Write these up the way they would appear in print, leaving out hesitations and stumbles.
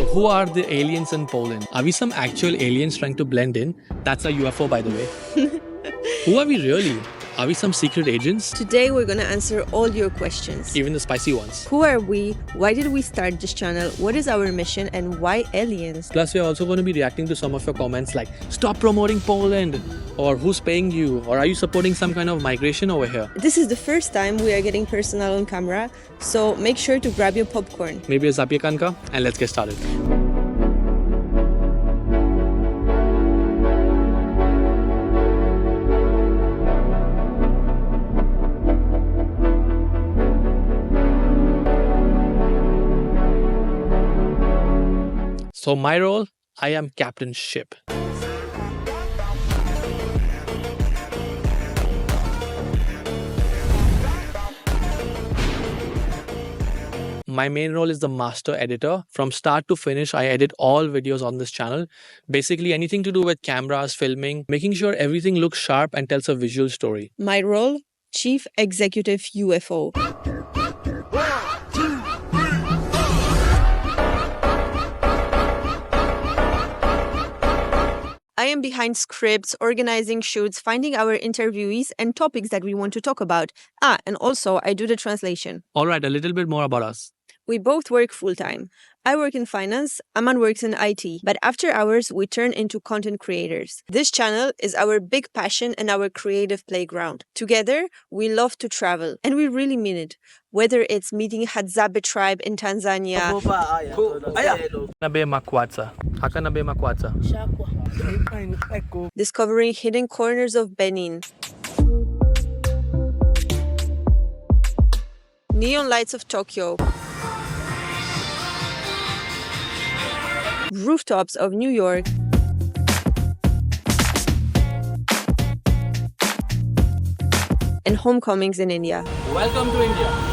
Who are the aliens in Poland? Are we some actual aliens trying to blend in? That's a UFO, by the way. Who are we really? Are we some secret agents? Today we're gonna answer all your questions. Even the spicy ones. Who are we? Why did we start this channel? What is our mission? And why aliens? Plus, we're also going to be reacting to some of your comments like, stop promoting Poland, or who's paying you, or are you supporting some kind of migration over here? This is the first time we are getting personal on camera, so make sure to grab your popcorn. Maybe a zapiekanka, and let's get started. So my role, I am Captain Ship. My main role is the master editor. From start to finish, I edit all videos on this channel. Basically anything to do with cameras, filming, making sure everything looks sharp and tells a visual story. My role, Chief Executive UFO. I am behind scripts, organizing shoots, finding our interviewees and topics that we want to talk about. And also I do the translation. Alright, a little bit more about us. We both work full-time. I work in finance, Aman works in IT, but after hours, we turn into content creators. This channel is our big passion and our creative playground. Together, we love to travel, and we really mean it. Whether it's meeting Hadzabe tribe in Tanzania, discovering hidden corners of Benin, neon lights of Tokyo, rooftops of New York, and homecomings in India. Welcome to India.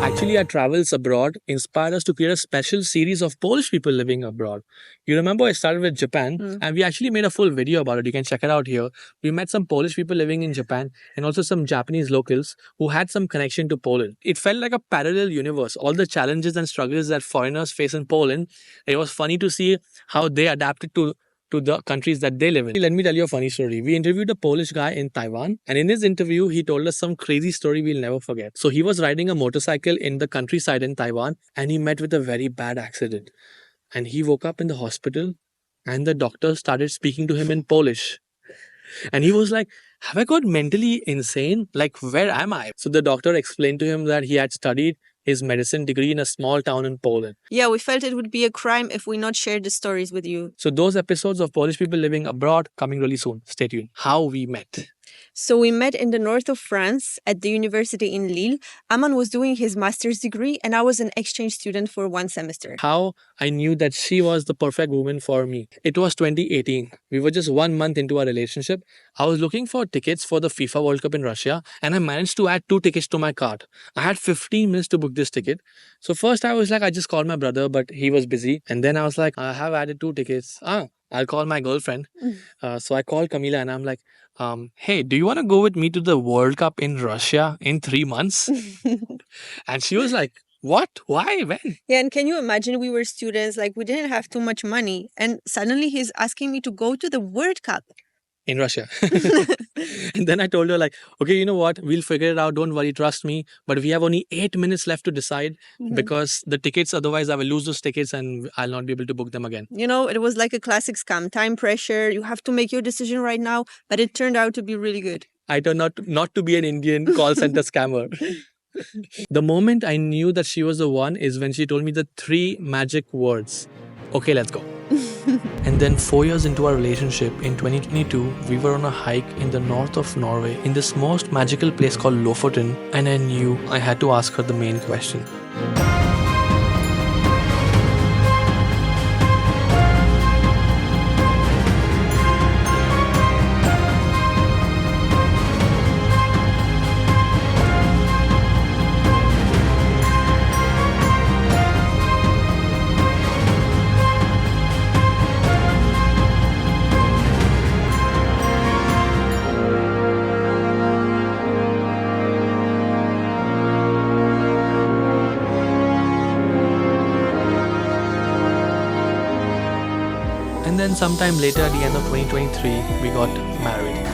Actually, our travels abroad inspired us to create a special series of Polish people living abroad. You remember I started with Japan and we actually made a full video about it. You can check it out here. We met some Polish people living in Japan and also some Japanese locals who had some connection to Poland. It felt like a parallel universe. All the challenges and struggles that foreigners face in Poland, it was funny to see how they adapted to the countries that they live in. Let me tell you a funny story. We interviewed a Polish guy in Taiwan, and in his interview, he told us some crazy story we'll never forget. So he was riding a motorcycle in the countryside in Taiwan, and he met with a very bad accident. And he woke up in the hospital, and the doctor started speaking to him in Polish. And he was like, have I got mentally insane? Like, where am I? So the doctor explained to him that he had studied his medicine degree in a small town in Poland. Yeah, we felt it would be a crime if we not shared the stories with you. So those episodes of Polish people living abroad coming really soon. Stay tuned. How we met. So we met in the north of France at the university in Lille. Aman was doing his master's degree and I was an exchange student for 1 semester. How I knew that she was the perfect woman for me. It was 2018. We were just 1 month into our relationship. I was looking for tickets for the FIFA World Cup in Russia and I managed to add 2 tickets to my cart. I had 15 minutes to book this ticket. So first I was like, I just called my brother, but he was busy. And then I was like, I have added 2 tickets. I'll call my girlfriend. So I called Camila and I'm like, hey, do you want to go with me to the World Cup in Russia in 3 months? And she was like, what? Why? When? Yeah, and can you imagine, we were students, like we didn't have too much money. And suddenly he's asking me to go to the World Cup. In Russia. And then I told her like, okay, you know what? We'll figure it out. Don't worry. Trust me. But we have only 8 minutes left to decide because the tickets, otherwise I will lose those tickets and I'll not be able to book them again. You know, it was like a classic scam. Time pressure. You have to make your decision right now. But it turned out to be really good. I turned out not to be an Indian call center scammer. The moment I knew that she was the one is when she told me the 3 magic words. Okay, let's go. And then 4 years into our relationship, in 2022, we were on a hike in the north of Norway in this most magical place called Lofoten, and I knew I had to ask her the main question. then sometime later at the end of 2023, we got married.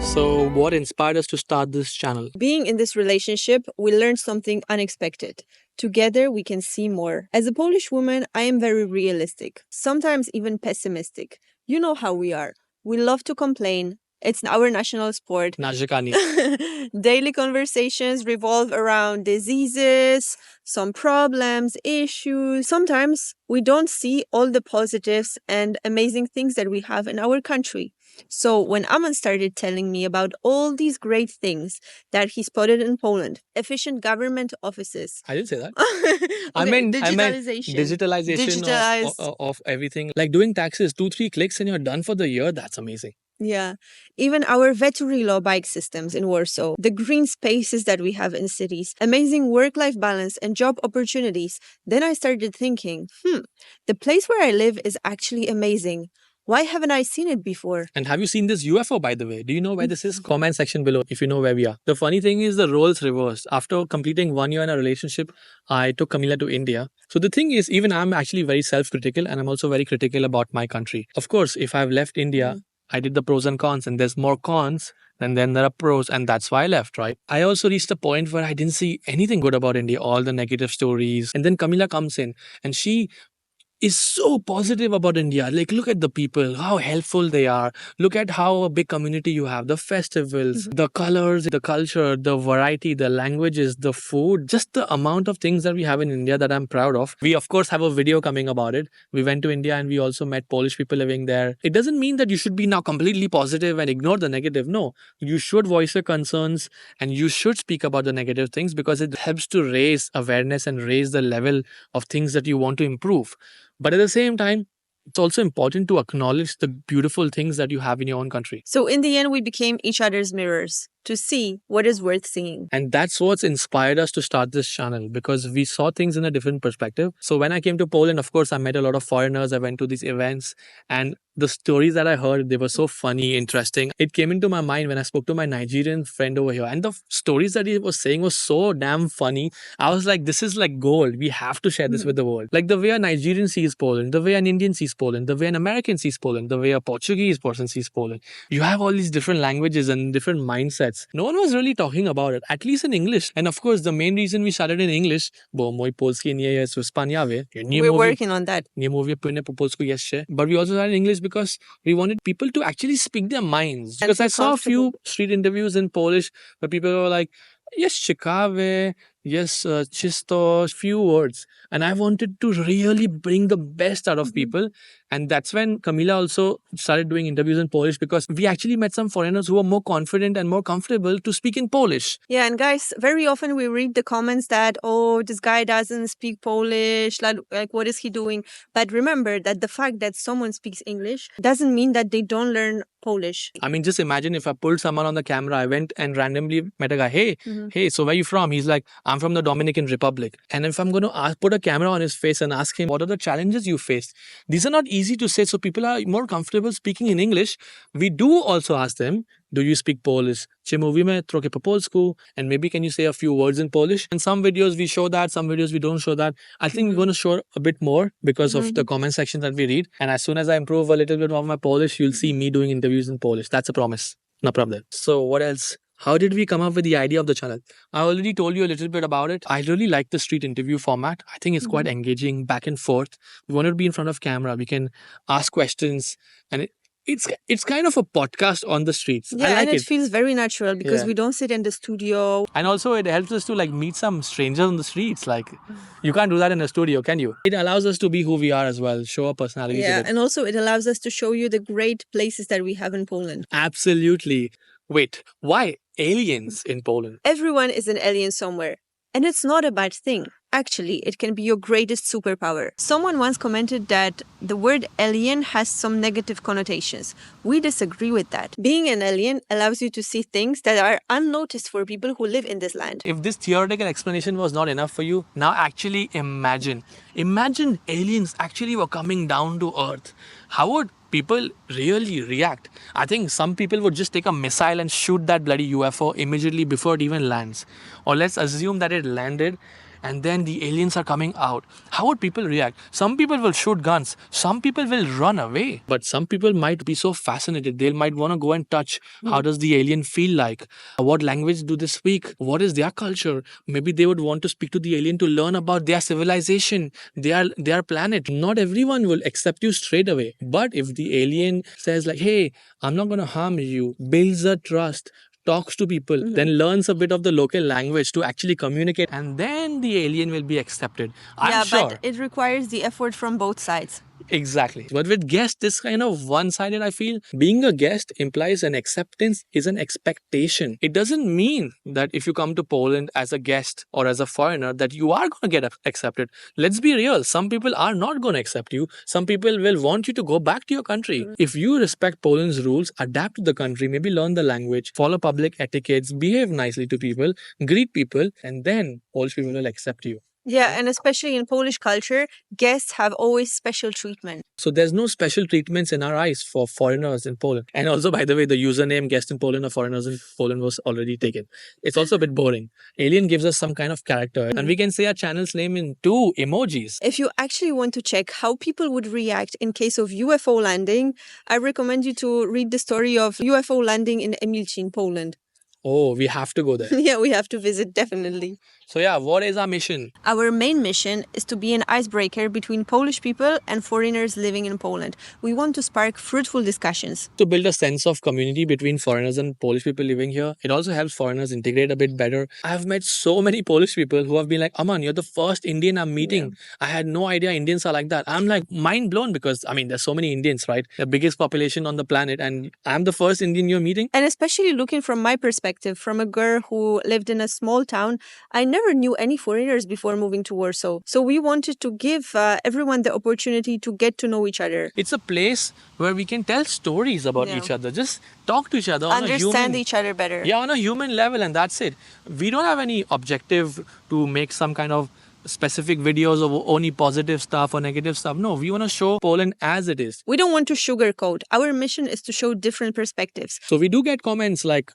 So what inspired us to start this channel? Being in this relationship, we learned something unexpected. Together, we can see more. As a Polish woman, I am very realistic, sometimes even pessimistic. You know how we are. We love to complain. It's our national sport. Narzekanie. Daily conversations revolve around diseases, some problems, issues. Sometimes we don't see all the positives and amazing things that we have in our country. So when Aman started telling me about all these great things that he spotted in Poland, efficient government offices. I didn't say that. I meant digitalization of everything. Like doing taxes, 2-3 clicks and you're done for the year. That's amazing. Yeah. Even our Veturilo bike systems in Warsaw, the green spaces that we have in cities, amazing work-life balance and job opportunities. Then I started thinking, the place where I live is actually amazing. Why haven't I seen it before? And have you seen this UFO, by the way? Do you know where this is? Comment section below if you know where we are. The funny thing is the roles reversed. After completing 1 year in a relationship, I took Camila to India. So the thing is, even I'm actually very self-critical and I'm also very critical about my country. Of course, if I've left India, I did the pros and cons, and there's more cons and then there are pros, and that's why I left, right? I also reached a point where I didn't see anything good about India, all the negative stories. And then Camila comes in and she is so positive about India. Like, look at the people, how helpful they are. Look at how a big community you have, the festivals, the colors, the culture, the variety, the languages, the food, just the amount of things that we have in India that I'm proud of. We, of course, have a video coming about it. We went to India and we also met Polish people living there. It doesn't mean that you should be now completely positive and ignore the negative. No, you should voice your concerns and you should speak about the negative things because it helps to raise awareness and raise the level of things that you want to improve. But at the same time, it's also important to acknowledge the beautiful things that you have in your own country. So in the end, we became each other's mirrors to see what is worth seeing. And that's what's inspired us to start this channel because we saw things in a different perspective. So when I came to Poland, of course, I met a lot of foreigners. I went to these events and the stories that I heard, they were so funny, interesting. It came into my mind when I spoke to my Nigerian friend over here. And the stories that he was saying was so damn funny. I was like, this is like gold. We have to share this with the world. Like the way a Nigerian sees Poland, the way an Indian sees Poland, the way an American sees Poland, the way a Portuguese person sees Poland. You have all these different languages and different mindsets. No one was really talking about it, at least in English. And of course, the main reason we started in English, bo mój polski nie jest wspaniały. We're working on that. Nie mówię płynnie po polsku jeszcze. But we also started in English because we wanted people to actually speak their minds. Because I saw a few street interviews in Polish where people were like, yes, ciekawe, yes, czysto, few words. And I wanted to really bring the best out of people. And that's when Camila also started doing interviews in Polish because we actually met some foreigners who were more confident and more comfortable to speak in Polish. Yeah, and guys, very often we read the comments that, oh, this guy doesn't speak Polish, like what is he doing? But remember that the fact that someone speaks English doesn't mean that they don't learn Polish. I mean, just imagine if I pulled someone on the camera, I went and randomly met a guy, hey, so where are you from? He's like, I'm from the Dominican Republic. And if I'm going to put a camera on his face and ask him, what are the challenges you faced? These are not easy to say. So people are more comfortable speaking in English. We do also ask them, do you speak Polish? Czy mówimy trochę po polsku? And maybe can you say a few words in Polish? In some videos we show that, some videos we don't show that. I think we're going to show a bit more because of the comment section that we read. And as soon as I improve a little bit of my Polish, you'll see me doing interviews in Polish. That's a promise. No problem. So what else? How did we come up with the idea of the channel? I already told you a little bit about it. I really like the street interview format. I think it's quite engaging, back and forth. We want to be in front of camera. We can ask questions and it's kind of a podcast on the streets. Yeah, I like and it feels very natural because we don't sit in the studio. And also it helps us to like meet some strangers on the streets. Like you can't do that in a studio, can you? It allows us to be who we are as well, show our personalities. Yeah, and also it allows us to show you the great places that we have in Poland. Absolutely. Wait, why aliens in Poland? Everyone is an alien somewhere. And it's not a bad thing. Actually, it can be your greatest superpower. Someone once commented that the word alien has some negative connotations. We disagree with that. Being an alien allows you to see things that are unnoticed for people who live in this land. If this theoretical explanation was not enough for you, now actually imagine aliens actually were coming down to Earth. How would people really react? I think some people would just take a missile and shoot that bloody UFO immediately before it even lands. Or let's assume that it landed and then the aliens are coming out, how would people react? Some people will shoot guns, some people will run away, but some people might be so fascinated, they might want to go and touch. How does the alien feel like? What language do they speak? What is their culture? Maybe they would want to speak to the alien to learn about their civilization, their planet. Not everyone will accept you straight away, but if the alien says like, hey, I'm not going to harm you, builds a trust, talks to people, then learns a bit of the local language to actually communicate, and then the alien will be accepted. I'm sure. But it requires the effort from both sides. Exactly. But with guests, this kind of one-sided, I feel. Being a guest implies an acceptance is an expectation. It doesn't mean that if you come to Poland as a guest or as a foreigner that you are going to get accepted. Let's be real. Some people are not going to accept you. Some people will want you to go back to your country. If you respect Poland's rules, adapt to the country, maybe learn the language, follow public etiquettes, behave nicely to people, greet people, and then Polish people will accept you. Yeah, and especially in Polish culture, guests have always special treatment. So there's no special treatments in our eyes for foreigners in Poland. And also, by the way, the username guest in Poland or foreigners in Poland was already taken. It's also a bit boring. Alien gives us some kind of character, and we can say our channel's name in 2 emojis. If you actually want to check how people would react in case of UFO landing, I recommend you to read the story of UFO landing in Emilcin, Poland. Oh, we have to go there. Yeah, we have to visit definitely. So yeah, what is our mission? Our main mission is to be an icebreaker between Polish people and foreigners living in Poland. We want to spark fruitful discussions. To build a sense of community between foreigners and Polish people living here. It also helps foreigners integrate a bit better. I've met so many Polish people who have been like, Aman, you're the first Indian I'm meeting. Yeah. I had no idea Indians are like that. I'm like mind blown because, I mean, there's so many Indians, right? The biggest population on the planet, and I'm the first Indian you're meeting. And especially looking from my perspective, from a girl who lived in a small town, I never knew any foreigners before moving to Warsaw. So we wanted to give everyone the opportunity to get to know each other. It's a place where we can tell stories about each other. Just talk to each other. Understand each other better. Yeah, on a human level, and that's it. We don't have any objective to make some kind of specific videos of only positive stuff or negative stuff. No, we want to show Poland as it is. We don't want to sugarcoat. Our mission is to show different perspectives. So we do get comments like,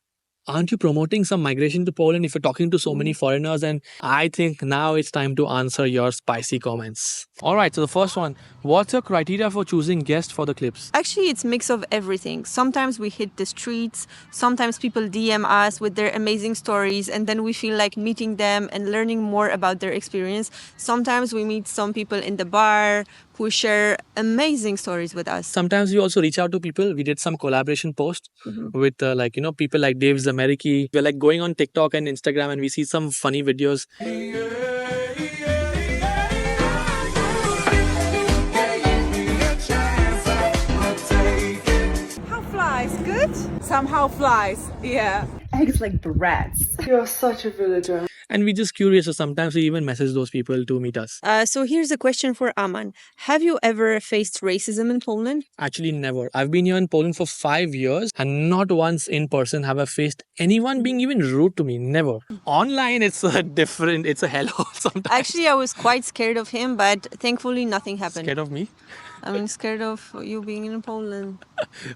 aren't you promoting some migration to Poland if you're talking to so many foreigners? And I think now it's time to answer your spicy comments. All right, so the first one, what's your criteria for choosing guests for the clips? Actually, it's a mix of everything. Sometimes we hit the streets, sometimes people DM us with their amazing stories, and then we feel like meeting them and learning more about their experience. Sometimes we meet some people in the bar who share amazing stories with us. Sometimes we also reach out to people. We did some collaboration posts with people like Dave Zameriki. We're like going on TikTok and Instagram and we see some funny videos. How flies? Good? Somehow flies, yeah. Eggs like brats. You're such a villager. And we're just curious, so sometimes we even message those people to meet us. So here's a question for Aman. Have you ever faced racism in Poland? Actually, never. I've been here in Poland for 5 years and not once in person have I faced anyone being even rude to me. Never. Online, it's it's a hello sometimes. Actually, I was quite scared of him, but thankfully nothing happened. Scared of me? I mean, scared of you being in Poland.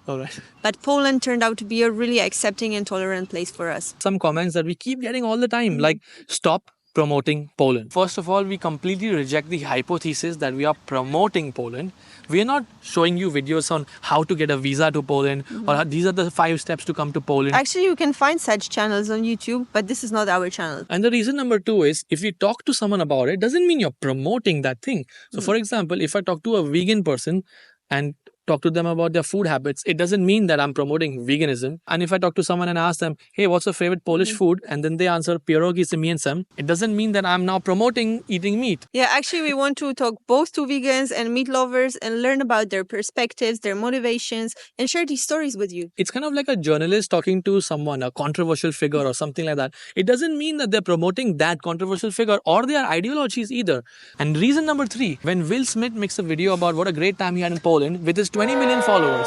All right. But Poland turned out to be a really accepting and tolerant place for us. Some comments that we keep getting all the time, like, stop promoting Poland. First of all, we completely reject the hypothesis that we are promoting Poland. We are not showing you videos on how to get a visa to Poland or these are the 5 steps to come to Poland. Actually, you can find such channels on YouTube, but this is not our channel. And the reason number 2 is if you talk to someone about it, doesn't mean you're promoting that thing. So for example, if I talk to a vegan person and talk to them about their food habits, it doesn't mean that I'm promoting veganism. And if I talk to someone and ask them, hey, what's your favorite Polish food? And then they answer pierogi z mięsem, it doesn't mean that I'm now promoting eating meat. Yeah, actually, we want to talk both to vegans and meat lovers and learn about their perspectives, their motivations, and share these stories with you. It's kind of like a journalist talking to someone, a controversial figure or something like that. It doesn't mean that they're promoting that controversial figure or their ideologies either. And reason number 3, when Will Smith makes a video about what a great time he had in Poland with his 20 million followers.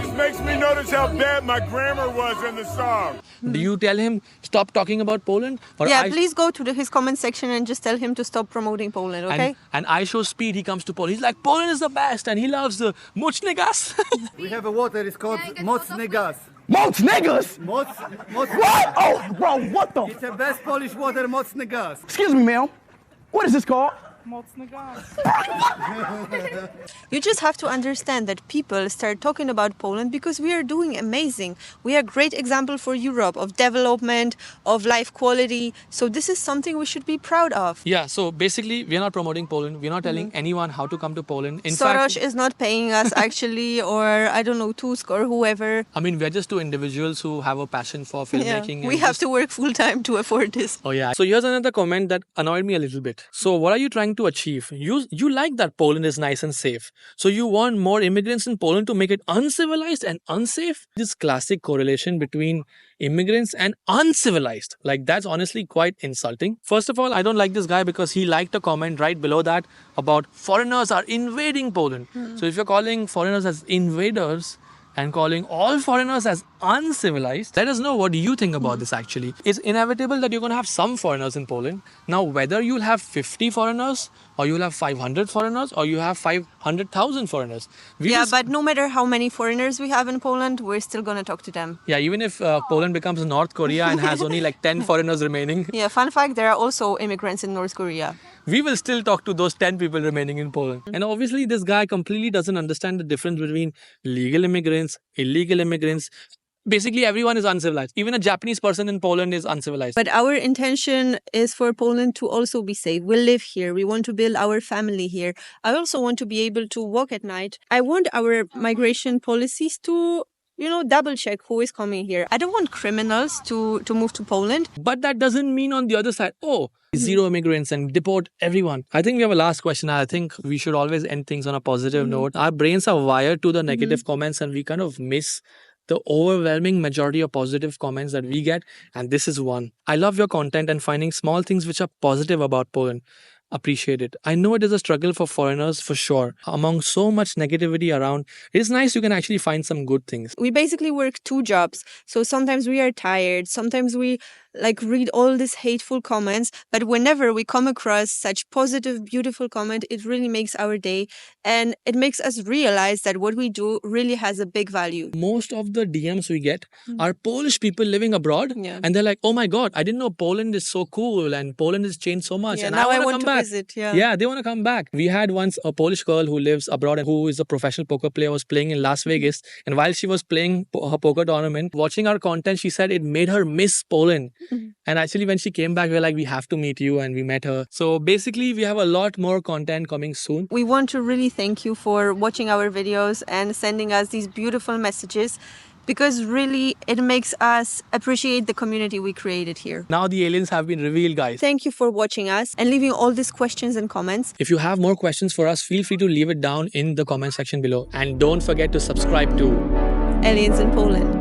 It makes me know that Here's how bad my grammar was in the song. Do you tell him stop talking about Poland? Or Yeah, please go to his comment section and just tell him to stop promoting Poland, okay? And I show speed, he comes to Poland. He's like, Poland is the best, and he loves the Mocny gas. We have a water, it's called Mocny gas. Niggas? What? What? Oh, bro, what the? It's the best Polish water, Mocny gas. Excuse me, ma'am. What is this called? Mocny gas. You just have to understand that people start talking about Poland because we are doing amazing. We are a great example for Europe of development, of life quality. So this is something we should be proud of. Yeah, so basically, we're not promoting Poland. We're not telling anyone how to come to Poland. In Soros fact, is not paying us actually, or I don't know, Tusk or whoever. I mean, we're just two individuals who have a passion for filmmaking. We have to work full time to afford this. Oh yeah. So here's another comment that annoyed me a little bit. So what are you trying to achieve? You like that Poland is nice and safe. So you want more immigrants in Poland to make it uncivilized and unsafe? This classic correlation between immigrants and uncivilized. Like that's honestly quite insulting. First of all, I don't like this guy because he liked a comment right below that about foreigners are invading Poland. So if you're calling foreigners as invaders and calling all foreigners as uncivilized, let us know what you think about this actually. It's inevitable that you're going to have some foreigners in Poland. Now, whether you'll have 50 foreigners or you'll have 500 foreigners or you have 500,000 foreigners. But no matter how many foreigners we have in Poland, we're still going to talk to them. Yeah, even if Poland becomes North Korea and has only like 10 foreigners remaining, Yeah, fun fact, there are also immigrants in North Korea. we will still talk to those 10 people remaining in Poland. And obviously, this guy completely doesn't understand the difference between legal immigrants, illegal immigrants. Basically, everyone is uncivilized. Even a Japanese person in Poland is uncivilized. But our intention is for Poland to also be safe. We live here. We want to build our family here. I also want to be able to walk at night. I want our migration policies to, double check who is coming here. I don't want criminals to move to Poland. But that doesn't mean on the other side, zero immigrants and deport everyone. I think we have a last question. I think we should always end things on a positive note. Our brains are wired to the negative comments and we kind of miss the overwhelming majority of positive comments that we get. And this is one. I love your content and finding small things which are positive about Poland. Appreciate it. I know it is a struggle for foreigners for sure. Among so much negativity around, it is nice you can actually find some good things. We basically work 2 jobs. So sometimes we are tired. Sometimes we read all these hateful comments. But whenever we come across such positive, beautiful comment, it really makes our day. And it makes us realize that what we do really has a big value. Most of the DMs we get are Polish people living abroad. Yeah. And they're like, oh my God, I didn't know Poland is so cool and Poland has changed so much. And now I I want want to to come back. visit. Yeah, they want to come back. We had once a Polish girl who lives abroad and who is a professional poker player, was playing in Las Vegas. And while she was playing her poker tournament, watching our content, she said it made her miss Poland. And actually, when she came back, we were like, we have to meet you, and we met her. So basically, we have a lot more content coming soon. We want to really thank you for watching our videos and sending us these beautiful messages, because really it makes us appreciate the community we created here. Now the aliens have been revealed, guys. Thank you for watching us and leaving all these questions and comments. If you have more questions for us, feel free to leave it down in the comment section below. And don't forget to subscribe to Aliens in Poland.